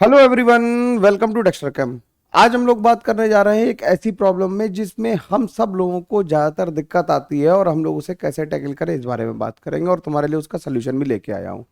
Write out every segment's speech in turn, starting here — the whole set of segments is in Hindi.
Hello everyone, welcome to Dexter Cam. आज हम लोग बात करने जा रहे हैं एक ऐसी प्रॉब्लम में जिसमें हम सब लोगों को ज़्यादातर दिक्कत आती है और हम लोग उसे कैसे टैकल करें इस बारे में बात करेंगे और तुम्हारे लिए उसका सोल्यूशन भी लेके आया हूँ।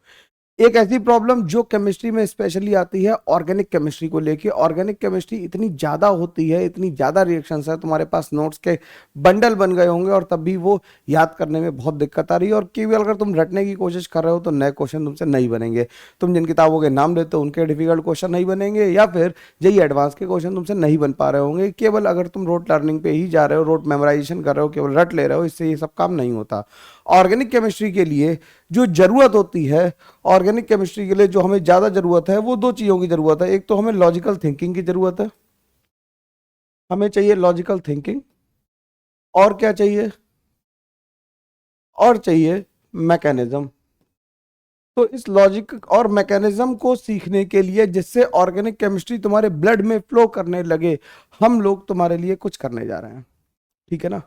एक ऐसी प्रॉब्लम जो केमिस्ट्री में स्पेशली आती है ऑर्गेनिक केमिस्ट्री को लेके। ऑर्गेनिक केमिस्ट्री इतनी ज़्यादा होती है, इतनी ज़्यादा रिएक्शंस है, तुम्हारे पास नोट्स के बंडल बन गए होंगे और तब भी वो याद करने में बहुत दिक्कत आ रही है। और केवल अगर तुम रटने की कोशिश कर रहे हो तो नए क्वेश्चन तुमसे नहीं बनेंगे। तुम जिन किताबों के नाम लेते हो उनके डिफिकल्ट क्वेश्चन नहीं बनेंगे या फिर यही एडवांस के क्वेश्चन तुमसे नहीं बन पा रहे होंगे। केवल अगर तुम रोट लर्निंग पे ही जा रहे हो, रोट मेमोराइजेशन कर रहे हो, केवल रट ले रहे हो, इससे ये सब काम नहीं होता। ऑर्गेनिक केमिस्ट्री के लिए जो जरूरत होती है, ऑर्गेनिक केमिस्ट्री के लिए जो हमें ज्यादा जरूरत है वो दो चीजों की जरूरत है। एक तो हमें लॉजिकल थिंकिंग की जरूरत है, हमें चाहिए लॉजिकल थिंकिंग। और क्या चाहिए? और चाहिए मैकेनिज्म। तो इस लॉजिक और मैकेनिज्म को सीखने के लिए, जिससे ऑर्गेनिक केमिस्ट्री तुम्हारे ब्लड में फ्लो करने लगे, हम लोग तुम्हारे लिए कुछ करने जा रहे हैं। ठीक है ना?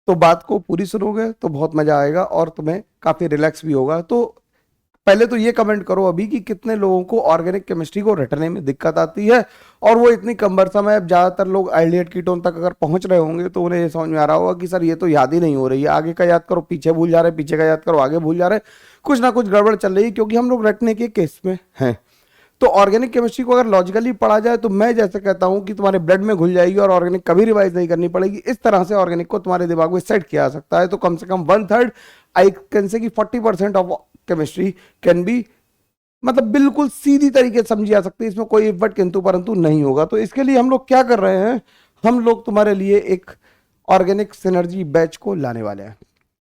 तो बात को पूरी सुनोगे तो बहुत मजा आएगा और तुम्हें काफी रिलैक्स भी होगा। तो पहले तो ये कमेंट करो अभी कि कितने लोगों को ऑर्गेनिक केमिस्ट्री को रटने में दिक्कत आती है और वो इतनी कम्बरसम है। अब ज्यादातर लोग एल्डिहाइड कीटोन तक अगर पहुंच रहे होंगे तो उन्हें ये समझ में आ रहा होगा कि सर ये तो याद ही नहीं हो रही है, आगे का याद करो पीछे भूल जा रहे, पीछे का याद करो आगे भूल जा रहे, कुछ ना कुछ गड़बड़ चल रही है क्योंकि हम लोग रटने के केस में हैं। तो ऑर्गेनिक केमिस्ट्री को अगर लॉजिकली पढ़ा जाए तो मैं जैसे कहता हूं कि तुम्हारे ब्लड में घुल जाएगी और ऑर्गेनिक कभी रिवाइज नहीं करनी पड़ेगी। इस तरह से ऑर्गेनिक को तुम्हारे दिमाग में सेट किया जा सकता है। तो कम से कम 1/3, आई कैन से कि 40% ऑफ केमिस्ट्री कैन बी, मतलब बिल्कुल सीधी तरीके से समझी जा सकती है, इसमें कोई बट किंतु परंतु नहीं होगा। तो इसके लिए हम लोग क्या कर रहे हैं, हम लोग तुम्हारे लिए एक ऑर्गेनिक सिनर्जी बैच को लाने वाले हैं।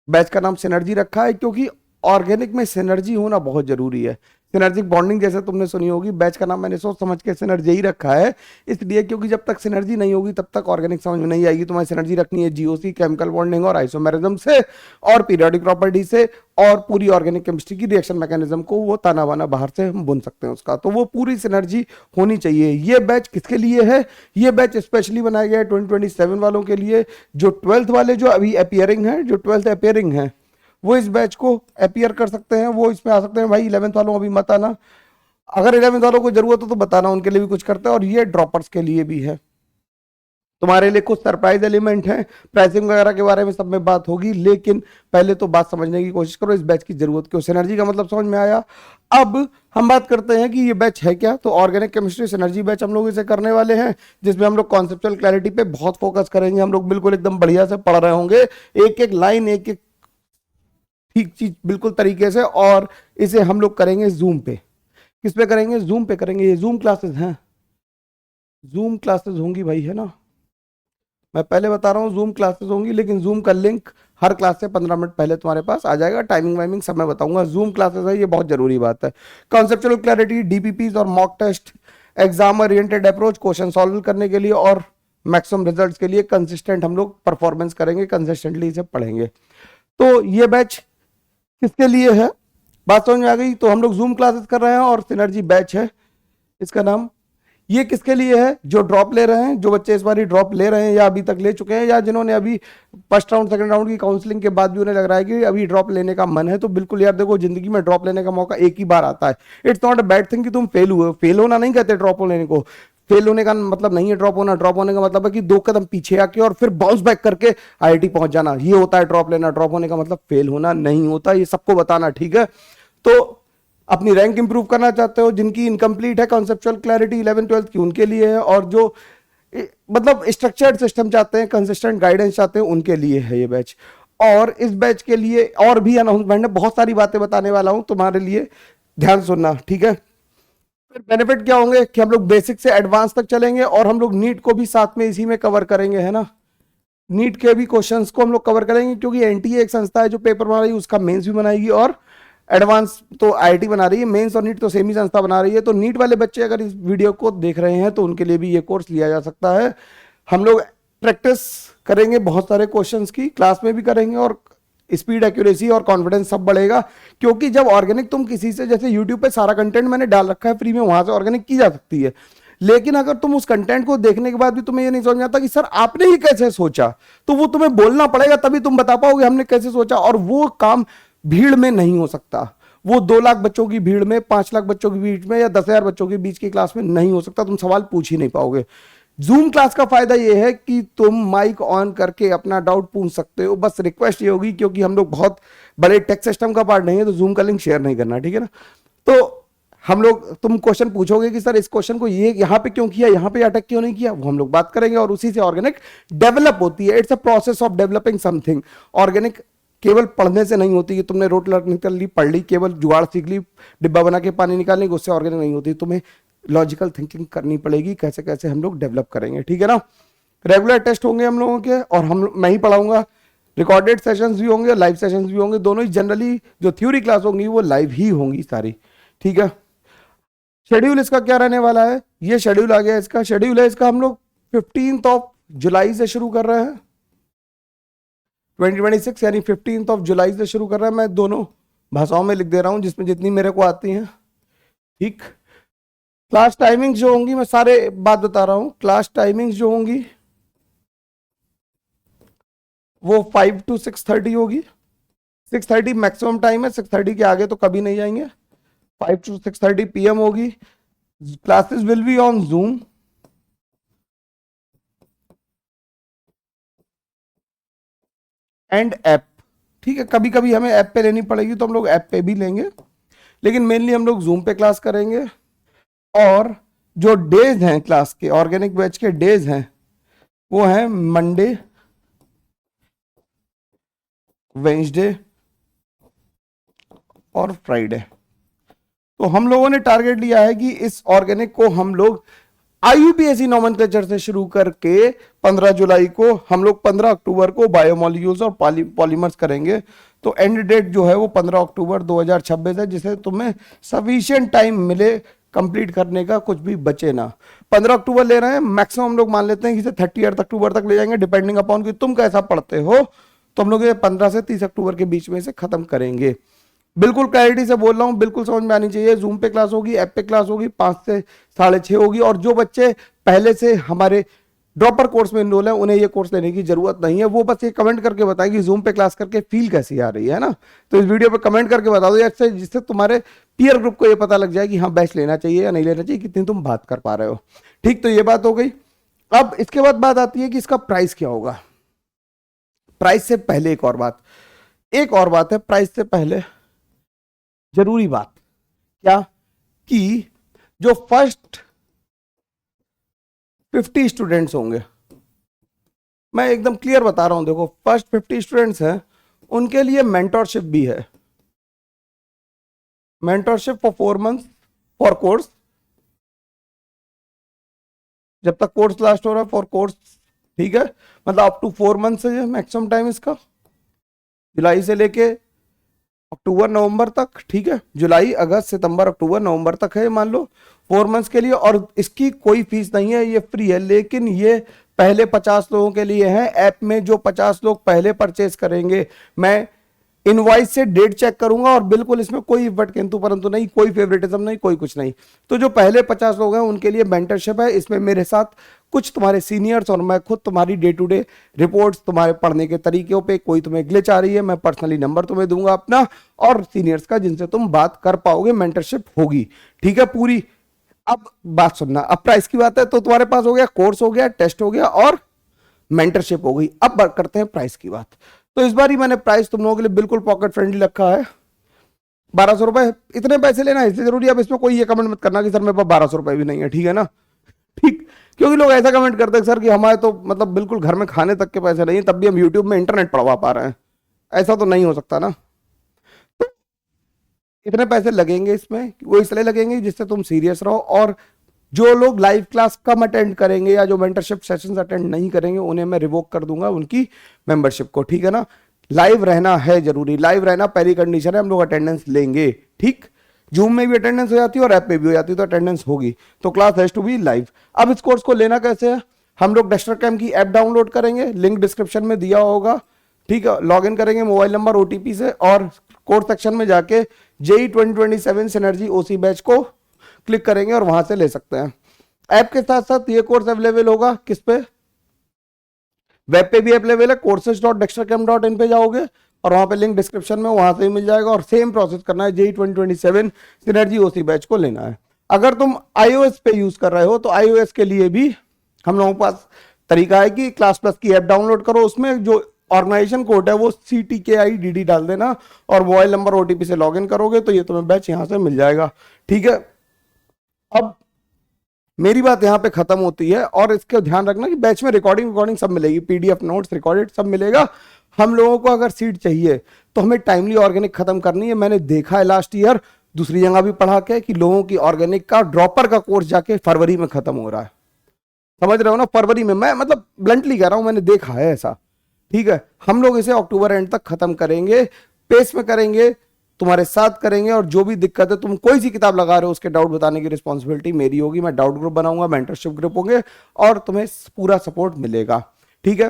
बैच का नाम सिनर्जी रखा है क्योंकि ऑर्गेनिक में सिनर्जी होना बहुत जरूरी है। सिनर्जिक बॉन्डिंग जैसे तुमने सुनी होगी, बैच का नाम मैंने सोच समझ के सिनर्जी ही रखा है इसलिए क्योंकि जब तक सिनर्जी नहीं होगी तब तक ऑर्गेनिक समझ में नहीं आएगी। तुम्हारी सिनर्जी रखनी है जीओसी, केमिकल बॉन्डिंग और आइसोमेरिज्म से और पीरियोडिक प्रॉपर्टी से और पूरी ऑर्गेनिक केमिस्ट्री की रिएक्शन मैकेनिज्म को वो ताना बाना बाहर से हम बुन सकते हैं उसका। तो वो पूरी सिनर्जी होनी चाहिए। ये बैच किसके लिए है? ये बैच स्पेशली बनाया गया है 2027 वालों के लिए। जो 12th वाले जो अभी अपियरिंग है, जो 12th अपियरिंग है वो इस बैच को अपियर कर सकते हैं, वो इसमें आ सकते हैं। भाई 11th वालों अभी मत आना, अगर 11th वालों को जरूरत हो तो बताना, उनके लिए भी कुछ करते हैं। और ये ड्रॉपर्स के लिए भी है, तुम्हारे लिए कुछ सरप्राइज एलिमेंट हैं, प्राइसिंग वगैरह के बारे में सब में बात होगी। लेकिन पहले तो बात समझने की कोशिश करो इस बैच की जरूरत क्यों। सिनर्जी का मतलब समझ में आया। अब हम बात करते हैं कि ये बैच है क्या। तो ऑर्गेनिक केमिस्ट्री सिनर्जी बैच हम लोग इसे करने वाले हैं जिसमें हम लोग कॉन्सेप्चुअल क्लैरिटी पे बहुत फोकस करेंगे। हम लोग बिल्कुल एकदम बढ़िया से पढ़ रहे होंगे, एक एक लाइन, एक एक ठीक चीज बिल्कुल तरीके से। और इसे हम लोग करेंगे जूम पे। किस पे करेंगे? जूम पे करेंगे। ये जूम क्लासेस हैं, जूम क्लासेस होंगी भाई, है ना? मैं पहले बता रहा हूँ जूम क्लासेस होंगी, लेकिन जूम का लिंक हर क्लास से 15 मिनट पहले तुम्हारे पास आ जाएगा। टाइमिंग वाइमिंग सब मैं बताऊंगा। जूम क्लासेस है, ये बहुत जरूरी बात है। कॉन्सेप्चुअल क्लैरिटी, डीपीपीज और mock test, exam oriented approach, question solve करने के लिए और मैक्सिमम रिजल्ट्स के लिए कंसिस्टेंट हम लोग परफॉर्मेंस करेंगे, कंसिस्टेंटली इसे पढ़ेंगे। तो ये बैच किसके लिए है, बात समझ में आ गई? तो हम लोग जूम क्लासेस कर रहे हैं और सिनर्जी बैच है इसका नाम। ये किसके लिए है? जो ड्रॉप ले रहे हैं, जो बच्चे इस बार ड्रॉप ले रहे हैं या अभी तक ले चुके हैं या जिन्होंने अभी फर्स्ट राउंड सेकंड राउंड की काउंसलिंग के बाद भी उन्हें लग रहा है कि अभी ड्रॉप लेने का मन है। तो बिल्कुल यार देखो, जिंदगी में ड्रॉप लेने का मौका एक ही बार आता है। It's not a bad thing कि तुम फेल हुए। फेल होना नहीं कहते ड्रॉप लेने को, फेल होने का मतलब नहीं है ड्रॉप होना। ड्रॉप होने का मतलब है कि 2 कदम पीछे आके और फिर बाउंस बैक करके आईआईटी पहुंच जाना, ये होता है ड्रॉप लेना। ड्रॉप होने का मतलब फेल होना नहीं होता, ये सबको बताना, ठीक है? तो अपनी रैंक इंप्रूव करना चाहते हो, जिनकी इनकम्प्लीट है कॉन्सेप्चुअल क्लैरिटी 11th 12th की, उनके लिए है। और जो मतलब स्ट्रक्चर्ड सिस्टम चाहते हैं, कंसिस्टेंट गाइडेंस चाहते हैं, उनके लिए है ये बैच। और इस बैच के लिए और भी अनाउंसमेंट है, बहुत सारी बातें बताने वाला हूं तुम्हारे लिए, ध्यान सुनना, ठीक है? फिर बेनिफिट क्या होंगे कि हम लोग बेसिक से एडवांस तक चलेंगे और हम लोग नीट को भी साथ में इसी में कवर करेंगे, है ना? नीट के भी क्वेश्चंस को हम लोग कवर करेंगे क्योंकि एनटीए एक संस्था है जो पेपर बना रही है, उसका मेंस भी बनाएगी और एडवांस तो आईआईटी बना रही है, मेंस और नीट तो सेम ही संस्था बना रही है। तो नीट वाले बच्चे अगर इस वीडियो को देख रहे हैं तो उनके लिए भी ये कोर्स लिया जा सकता है। हम लोग प्रैक्टिस करेंगे बहुत सारे क्वेश्चंस की, क्लास में भी करेंगे और स्पीड, एक्यूरेसी और कॉन्फिडेंस सब बढ़ेगा। क्योंकि जब ऑर्गेनिक तुम किसी से, जैसे यूट्यूब पे सारा कंटेंट मैंने डाल रखा है फ्री में, वहां से ऑर्गेनिक की जा सकती है। लेकिन अगर तुम उस कंटेंट को देखने के बाद भी तुम्हें ये नहीं समझ आता कि सर आपने ये कैसे सोचा, तो वो तुम्हें बोलना पड़ेगा, तभी तुम बता पाओगे हमने कैसे सोचा। और वो काम भीड़ में नहीं हो सकता, वो 2 लाख बच्चों की भीड़ में, 5 लाख बच्चों की भीड़ में या 10,000 बच्चों के बीच की क्लास में नहीं हो सकता, तुम सवाल पूछ ही नहीं पाओगे। जूम क्लास का फायदा ये है कि तुम माइक ऑन करके अपना डाउट पूछ सकते हो, बस रिक्वेस्ट ये होगी, क्योंकि हम लोग बहुत बड़े टेक सिस्टम का पार्ट नहीं है, तो जूम का लिंक शेयर नहीं करना, ठीक है ना। तो हम लोग, तुम क्वेश्चन पूछोगे कि सर इस क्वेश्चन को ये यहाँ पे क्यों किया, यहाँ पे अटैक क्यों नहीं किया, वो हम लोग बात करेंगे, और उसी से ऑर्गेनिक डेवलप होती है। It's a process of developing something. Organic केवल पढ़ने से नहीं होती कि तुमने रोट लर्निंग कर ली, पढ़ ली, केवल जुगाड़ सीख ली, डिब्बा बना के पानी निकालने की, उससे ऑर्गेनिक नहीं होती। तुम्हें लॉजिकल थिंकिंग करनी पड़ेगी, कैसे कैसे हम लोग डेवलप करेंगे, ठीक है ना। रेगुलर टेस्ट होंगे हम लोगों के, और मैं ही पढ़ाऊंगा। रिकॉर्डेड सेशंस भी होंगे, लाइव सेशंस भी होंगे, दोनों ही। जनरली जो थ्योरी क्लास होंगी वो लाइव ही होंगी सारी, ठीक है। शेड्यूल इसका क्या रहने वाला है, ये शेड्यूल आ गया। इसका शेड्यूल है, इसका हम लोग 15 जुलाई से शुरू कर रहे हैं, 2026, यानी 15 जुलाई से शुरू कर रहे हैं। मैं दोनों भाषाओं में लिख दे रहा हूं, जिसमें जितनी मेरे को आती हैं, ठीक। क्लास टाइमिंग्स जो होंगी, मैं सारे बात बता रहा हूं। क्लास टाइमिंग्स जो होंगी वो 5 to 6:30 होगी। 6:30 मैक्सिमम टाइम है, 6:30 के आगे तो कभी नहीं जाएंगे। 5 to 6:30 PM होगी। Classes will be on zoom and app, ठीक है। कभी कभी हमें ऐप पे लेनी पड़ेगी तो हम लोग ऐप पे भी लेंगे, लेकिन मेनली हम लोग जूम पे क्लास करेंगे। और जो डेज हैं क्लास के, ऑर्गेनिक बैच के डेज हैं, वो हैं मंडे, वेंसडे और फ्राइडे। तो हम लोगों ने टारगेट लिया है कि इस ऑर्गेनिक को हम लोग IUPAC नॉमेनक्लेचर से शुरू करके 15 जुलाई को, हम लोग 15 अक्टूबर को बायोमोलिक्यूल्स और पॉलीमर्स करेंगे। तो एंड डेट जो है वो 15 अक्टूबर 2026 है, जिसे तुम्हें सफिशिएंट टाइम मिले कंप्लीट करने का, कुछ भी बचे ना। 15 अक्टूबर ले रहे हैं, मैक्सिमम हम लोग मान लेते हैं कि इसे 30 अक्टूबर तक ले जाएंगे, डिपेंडिंग अपॉन कि तुम कैसा पढ़ते हो। तो हम लोग ये 15 से 30 अक्टूबर के बीच में इसे खत्म करेंगे। बिल्कुल क्लैरिटी से बोल रहा हूं, बिल्कुल समझ में आनी चाहिए। जूम पे क्लास होगी, ऐप पे क्लास होगी, 5 से 6:30 होगी। और जो बच्चे पहले से हमारे ड्रॉपर कोर्स में इनरोल है, उन्हें ये कोर्स लेने की जरूरत नहीं है। वो बस ये कमेंट करके बताएं कि जूम पे क्लास करके फील कैसी आ रही है ना। तो इस वीडियो पे कमेंट करके बता दो, जिससे तुम्हारे पीयर ग्रुप को ये पता लग जाए कि हाँ बैच लेना चाहिए या नहीं लेना चाहिए, कितनी तुम बात कर पा रहे हो, ठीक। तो ये बात हो गई। अब इसके बाद बात आती है कि इसका प्राइस क्या होगा। प्राइस से पहले एक और बात है, प्राइस से पहले जरूरी बात क्या, कि जो फर्स्ट 50 स्टूडेंट्स होंगे, मैं एकदम क्लियर बता रहा हूं, देखो फर्स्ट 50 स्टूडेंट्स हैं, उनके लिए मेंटरशिप भी है। Mentorship for 4 months for course, जब तक कोर्स लास्ट हो रहा है, फॉर कोर्स, ठीक है। मतलब अप टू 4 मंथ्स है मैक्सिमम टाइम इसका, जुलाई से लेके अक्टूबर नवंबर तक, ठीक है। जुलाई अगस्त सितंबर अक्टूबर नवंबर तक है, मान लो 4 मंथ्स के लिए। और इसकी कोई फीस नहीं है, ये फ्री है। लेकिन ये पहले 50 लोगों के लिए है। ऐप में जो 50 लोग पहले परचेस करेंगे, मैं इनवॉइस से डेट चेक करूंगा, और बिल्कुल इसमें कोई बट किंतु परंतु नहीं, कोई फेवरेटिज्म नहीं, कोई कुछ नहीं। तो जो पहले 50 लोग हैं उनके लिए मेंटरशिप है। इसमें मेरे साथ कुछ तुम्हारे सीनियर्स और मैं खुद तुम्हारी डे टू डे रिपोर्ट्स, तुम्हारे पढ़ने के तरीकों पे कोई तुम्हें ग्लिच आ रही है, मैं पर्सनली नंबर तुम्हें दूंगा अपना और सीनियर्स का, जिनसे तुम बात कर पाओगे। मेंटरशिप होगी, ठीक है, पूरी। अब बात सुनना, अब प्राइस की बात है तो तुम्हारे पास हो गया, कोर्स हो गया, टेस्ट हो गया और मेंटरशिप हो गई। अब बात करते हैं प्राइस की बात। तो इस बार ही मैंने प्राइस तुम लोगों के लिए बिल्कुल पॉकेट फ्रेंडली रखा है, 1200 रुपए। इतने पैसे लेना है इसलिए जरूरी है। अब इसमें कोई ये कमेंट मत करना कि सर मेरे पास 1200 रुपए भी नहीं है, ठीक है ना, ठीक। क्योंकि लोग ऐसा कमेंट करते हैं सर कि हमारे तो मतलब बिल्कुल घर में खाने तक के पैसे नहीं है, तब भी हम यूट्यूब में इंटरनेट पढ़वा पा रहे हैं। ऐसा तो नहीं हो सकता ना। तो इतने पैसे लगेंगे इसमें, वो इसलिए लगेंगे जिससे तुम सीरियस रहो। और जो लोग लाइव क्लास कम अटेंड करेंगे या जो मेंटरशिप सेशंस अटेंड नहीं करेंगे, उन्हें मैं रिवोक कर दूंगा उनकी मेंबरशिप को, ठीक है ना। लाइव रहना है जरूरी, लाइव रहना पहली कंडीशन है, हम लोग अटेंडेंस लेंगे, ठीक। जूम में भी अटेंडेंस हो जाती है और ऐप पे भी हो जाती है, तो अटेंडेंस होगी। तो class has to be live. अब इस कोर्स को लेना कैसे है, हम लोग डस्टर कैम की ऐप डाउनलोड करेंगे, लिंक डिस्क्रिप्शन में दिया होगा, ठीक है। लॉग इन करेंगे मोबाइल नंबर OTP से, और कोर्स सेक्शन में जाके JEE 2027 सिनर्जी OC बैच को क्लिक करेंगे और वहां से ले सकते हैं। ऐप के साथ साथ ये कोर्स अवेलेबल होगा किस पे, वेब पे भी अवेलेबल है, courses.dextercam.in पे जाओगे और वहां पे लिंक डिस्क्रिप्शन में, वहां से ही मिल जाएगा। और सेम प्रोसेस करना है, जेई 2027 सिनर्जी ओसी बैच को लेना है। अगर तुम iOS पे यूज कर रहे हो तो iOS के लिए भी हम लोगों के पास तरीका है कि क्लास प्लस की ऐप डाउनलोड करो, उसमें जो ऑर्गेनाइजेशन कोड है वो CTKIDD डाल देना और मोबाइल नंबर OTP से लॉगिन करोगे तो ये तुम्हें बैच यहां से मिल जाएगा। ठीक है, अब मेरी बात यहाँ पे खत्म होती है और इसका ध्यान रखना कि बैच में रिकॉर्डिंग सब मिलेगी, PDF नोट्स रिकॉर्डेड सब मिलेगा। हम लोगों को अगर सीट चाहिए तो हमें टाइमली ऑर्गेनिक खत्म करनी है। मैंने देखा है लास्ट ईयर दूसरी जगह भी पढ़ा के कि लोगों की ऑर्गेनिक का ड्रॉपर का कोर्स जाके फरवरी में खत्म हो रहा है। समझ रहे हो ना, फरवरी में, मैं मतलब ब्लंटली कह रहा हूं, मैंने देखा है ऐसा। ठीक है, हम लोग इसे अक्टूबर एंड तक खत्म करेंगे, पेस में करेंगे, तुम्हारे साथ करेंगे। और जो भी दिक्कत है, तुम कोई सी किताब लगा रहे हो उसके डाउट बताने की रिस्पॉन्सिबिलिटी मेरी होगी। मैं डाउट ग्रुप बनाऊंगा, मेंटरशिप ग्रुप होंगे और तुम्हें पूरा सपोर्ट मिलेगा। ठीक है,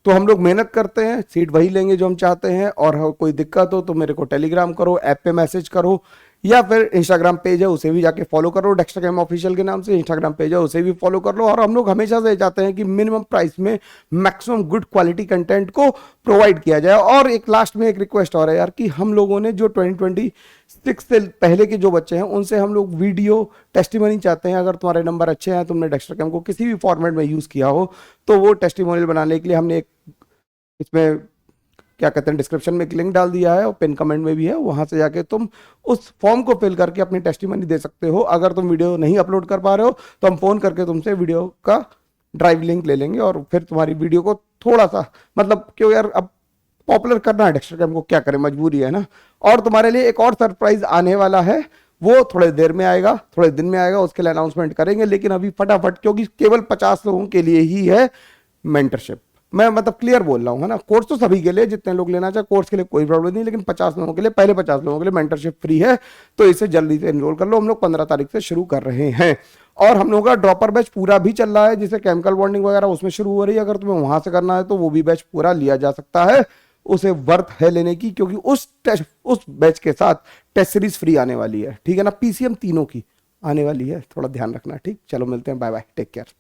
तो हम लोग मेहनत करते हैं, सीट वही लेंगे जो हम चाहते हैं। और कोई दिक्कत हो तो मेरे को टेलीग्राम करो, ऐप पे मैसेज करो, या फिर इंस्टाग्राम पेज है उसे भी जाके फॉलो करो, डेक्स्टरकैम ऑफिशियल के नाम से इंस्टाग्राम पेज है उसे भी फॉलो कर लो। और हम लोग हमेशा से चाहते हैं कि मिनिमम प्राइस में मैक्सिमम गुड क्वालिटी कंटेंट को प्रोवाइड किया जाए। और एक लास्ट में एक रिक्वेस्ट और है यार, कि हम लोगों ने जो 2026 से पहले के जो बच्चे हैं उनसे हम लोग वीडियो टेस्टिमनी चाहते हैं। अगर तुम्हारे नंबर अच्छे हैं, तुमने डेक्स्टरकैम को किसी भी फॉर्मेट में यूज किया हो, तो वो टेस्टिमोनियल बनाने के लिए हमने एक इसमें क्या कहते हैं डिस्क्रिप्शन में एक लिंक डाल दिया है और पिन कमेंट में भी है, वहां से जाके तुम उस फॉर्म को फिल करके अपनी टेस्टिमनी दे सकते हो। अगर तुम वीडियो नहीं अपलोड कर पा रहे हो तो हम फोन करके तुमसे वीडियो का ड्राइव लिंक ले लेंगे और फिर तुम्हारी वीडियो को थोड़ा सा, मतलब क्यों यार, अब पॉपुलर करना है डेक्स्टरकैम को, क्या करें, मजबूरी है ना। और तुम्हारे लिए एक और सरप्राइज आने वाला है, वो थोड़े देर में आएगा, थोड़े दिन में आएगा, उसके लिए अनाउंसमेंट करेंगे। लेकिन अभी फटाफट, क्योंकि केवल 50 लोगों के लिए ही है मेंटरशिप। मैं मतलब क्लियर बोल रहा हूँ, है ना। कोर्स तो सभी के लिए, जितने लोग लेना चाहे, कोर्स के लिए कोई प्रॉब्लम नहीं, लेकिन 50 लोगों के लिए, पहले 50 लोगों के लिए मेंटरशिप फ्री है, तो इसे जल्दी से एनरोल कर लो। हम लोग 15 तारीख से शुरू कर रहे हैं। और हम लोगों का ड्रॉपर बैच पूरा भी चल रहा है, जिसे केमिकल बॉन्डिंग वगैरह उसमें शुरू हो रही है। अगर तुम्हें वहां से करना है तो वो भी बैच पूरा लिया जा सकता है, उसे वर्थ है लेने की, क्योंकि उस बैच के साथ टेस्ट सीरीज फ्री आने वाली है। ठीक है ना, PCM तीनों की आने वाली है, थोड़ा ध्यान रखना। ठीक, चलो मिलते हैं, बाय बाय, टेक केयर।